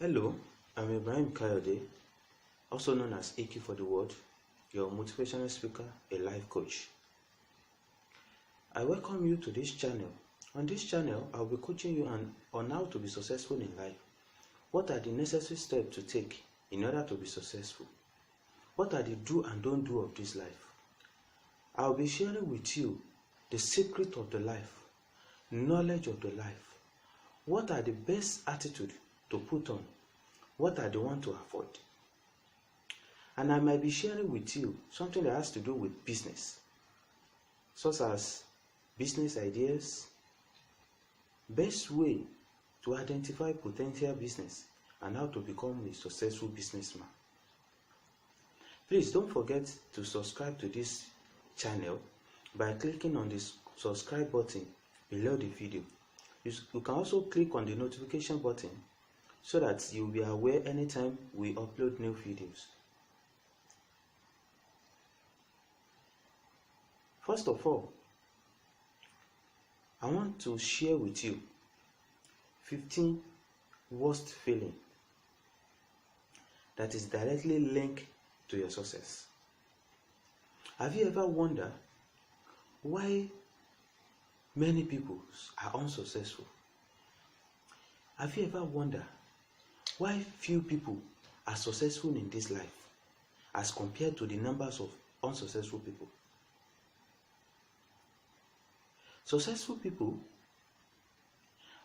Hello, I'm Ibrahim Kayode, also known as IKI for the word, your motivational speaker, a life coach. I welcome you to this channel. On this channel, I'll be coaching you on how to be successful in life. What are the necessary steps to take in order to be successful? What are the do and don't do of this life? I'll be sharing with you the secret of the life, knowledge of the life. What are the best attitude to put on? What are the ones to avoid? And I might be sharing with you something that has to do with business, such as business ideas, best way to identify potential business, and how to become a successful businessman. Please don't forget to subscribe to this channel by clicking on the subscribe button below the video. You can also click on the notification button so that you'll be aware anytime we upload new videos. First of all, I want to share with you 15 worst feeling that is directly linked to your success. Have you ever wondered why many people are unsuccessful? Have you ever wondered why few people are successful in this life as compared to the numbers of unsuccessful people? Successful people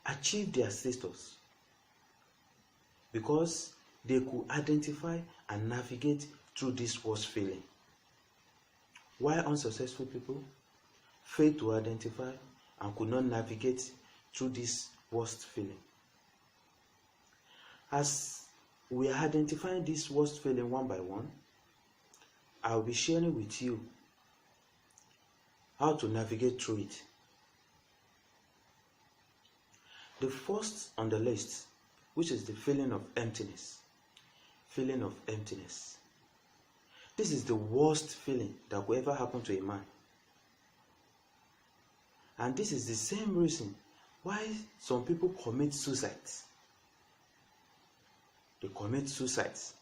achieve their status because they could identify and navigate through this worst feeling, while unsuccessful people fail to identify and could not navigate through this worst feeling. As we are identifying this worst feeling one by one, I will be sharing with you how to navigate through it. The first on the list, which is the feeling of emptiness. Feeling of emptiness. This is the worst feeling that will ever happen to a man. And this is the same reason why some people commit suicides. They commit suicides.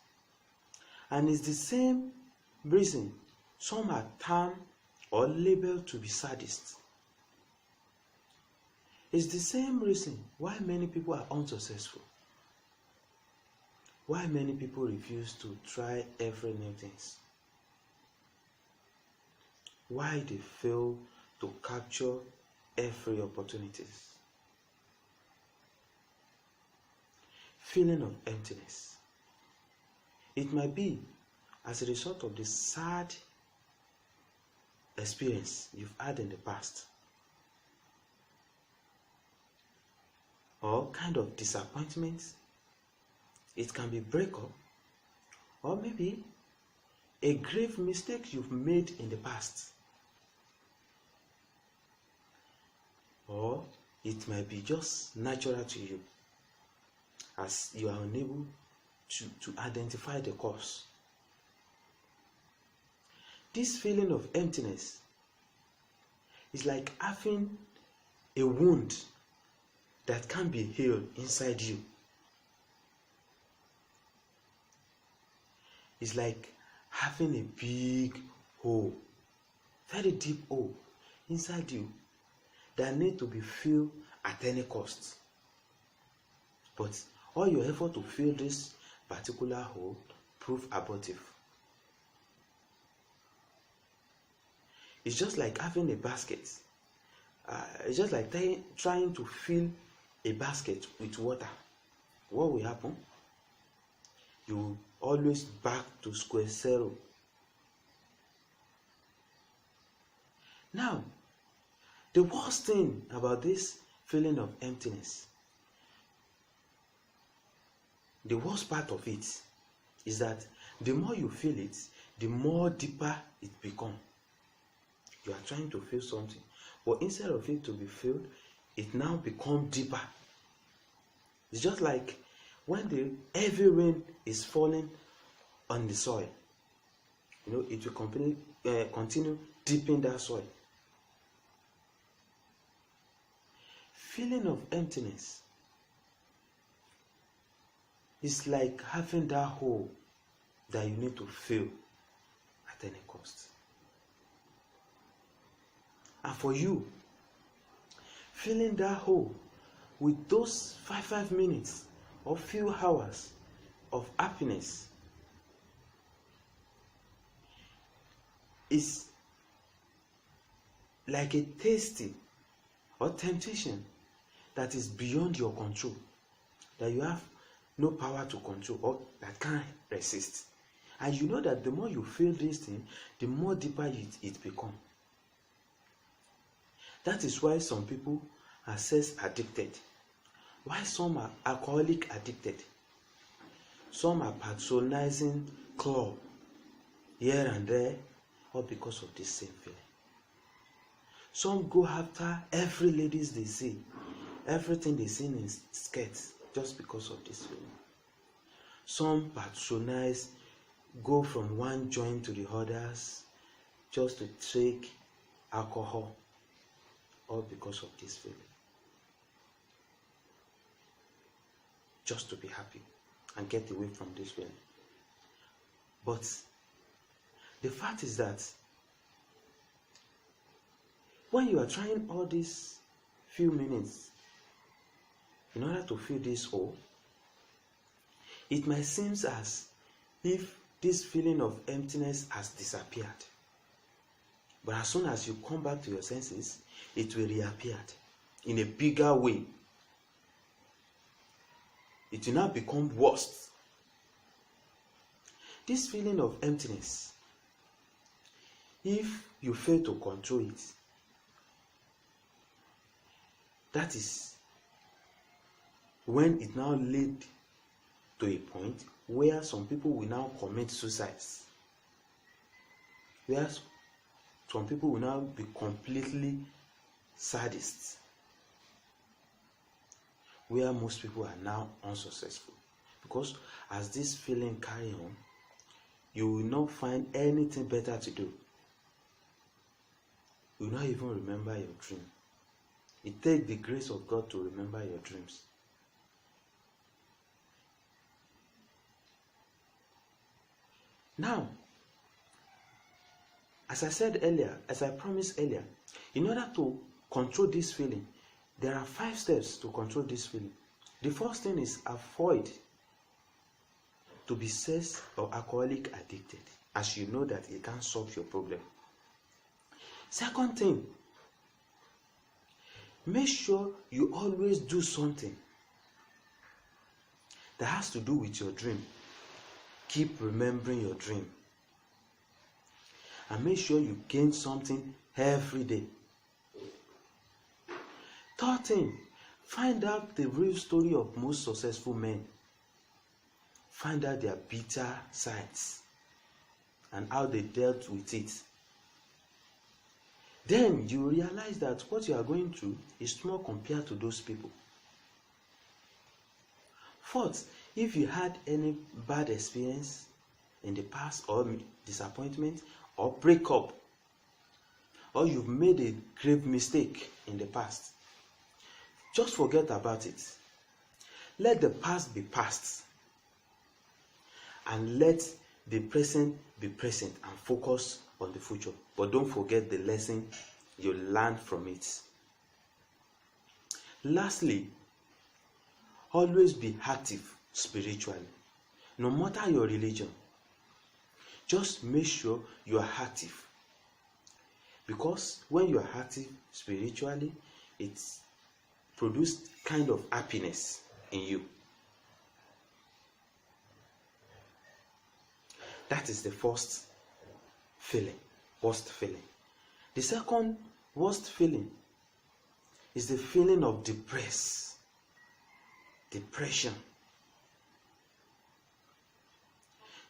And it's the same reason some are termed or labeled to be sadists. It's the same reason why many people are unsuccessful. Why many people refuse to try every new things. Why they fail to capture every opportunities. Feeling of emptiness. It might be as a result of the sad experience you've had in the past, or kind of disappointments. It can be breakup, or maybe a grave mistake you've made in the past, or it might be just natural to you as you are unable to identify the cause. This feeling of emptiness is like having a wound that can't be healed inside you. It's like having a big hole, very deep hole inside you that need to be filled at any cost. But all your effort to fill this particular hole prove abortive. It's just like having a basket. It's just like trying to fill a basket with water. What will happen? You will always back to square zero. Now, the worst thing about this feeling of emptiness, the worst part of it, is that the more you feel it, the more deeper it becomes. You are trying to feel something, but instead of it to be filled, it now becomes deeper. It's just like when the heavy rain is falling on the soil. It will continue deepening that soil. Feeling of emptiness It's like having that hole that you need to fill at any cost. And for you, filling that hole with those 5 minutes or few hours of happiness is like a tasty or temptation that is beyond your control, that you have no power to control or that can't resist. And you know that the more you feel this thing, the more deeper it becomes. That is why some people are sex addicted, why some are alcoholic addicted, some are patronizing club here and there, all because of this same feeling. Some go after every ladies they see, everything they see in skirts, just because of this feeling. Some patronize, go from one joint to the others, just to take alcohol, all because of this feeling. Just to be happy and get away from this feeling. But the fact is that when you are trying all these few minutes in order to feel this hole, it might seem as if this feeling of emptiness has disappeared. But as soon as you come back to your senses, it will reappear in a bigger way. It will now become worse. This feeling of emptiness, if you fail to control it, that is when it now leads to a point where some people will now commit suicides, where some people will now be completely sadists, where most people are now unsuccessful. Because as this feeling carry on, you will not find anything better to do. You will not even remember your dream. It takes the grace of God to remember your dreams. Now, as I said earlier, as I promised earlier, in order to control this feeling, there are 5 steps to control this feeling. The first thing is avoid to be sex or alcoholic addicted, as you know that it can't solve your problem. Second thing, make sure you always do something that has to do with your dream. Keep remembering your dream. And make sure you gain something every day. Third thing, find out the real story of most successful men. Find out their bitter sides and how they dealt with it. Then you realize that what you are going through is small compared to those people. Fourth, if you had any bad experience in the past, or disappointment, or breakup, or you've made a grave mistake in the past, just forget about it. Let the past be past, and let the present be present, and focus on the future. But don't forget the lesson you learned from it. Lastly, always be active spiritually. No matter your religion, just make sure you are active. Because when you are active spiritually, it produces kind of happiness in you. That is the first feeling, worst feeling. The second worst feeling is the feeling of depression.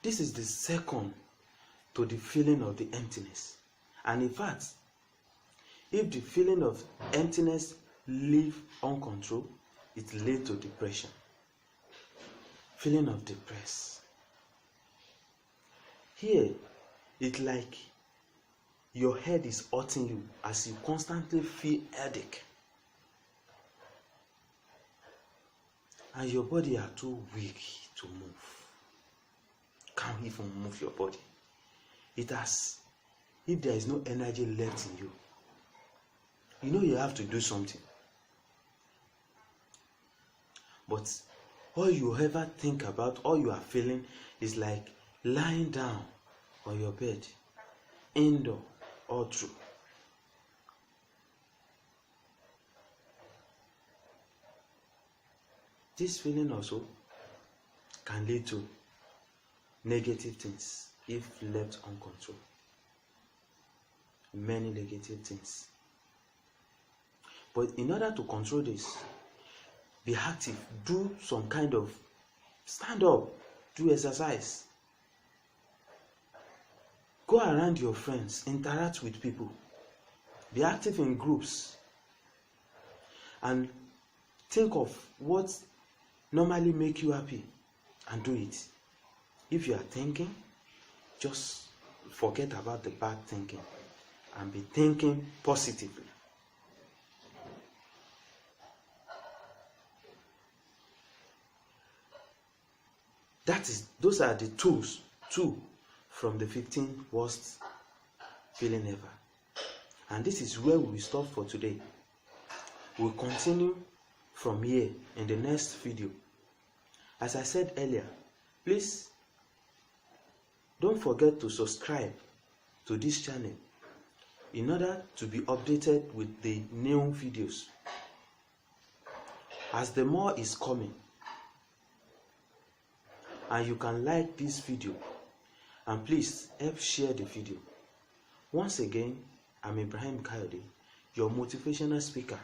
This is the second to the feeling of the emptiness. And in fact, if the feeling of emptiness leaves uncontrolled, it leads to depression. Feeling of depression. Here, it's like your head is hurting you as you constantly feel headache. and your body are too weak to move. Can't even move your body. It has, if there is no energy left in you, you know you have to do something. But all you ever think about, all you are feeling is like lying down on your bed, indoor or through. This feeling also can lead to negative things if left uncontrolled. Many negative things. But in order to control this, be active, do some kind of stand up, do exercise. Go around your friends, interact with people. Be active in groups. And think of what normally make you happy and do it. If you are thinking, just forget about the bad thinking and be thinking positively. Those are the tools, 2 from the 15 worst feeling ever. And this is where we will stop for today. We'll continue from here in the next video. As I said earlier, please don't forget to subscribe to this channel in order to be updated with the new videos. As the more is coming, and you can like this video, and please help share the video. Once again, I'm Ibrahim Kayode, your motivational speaker.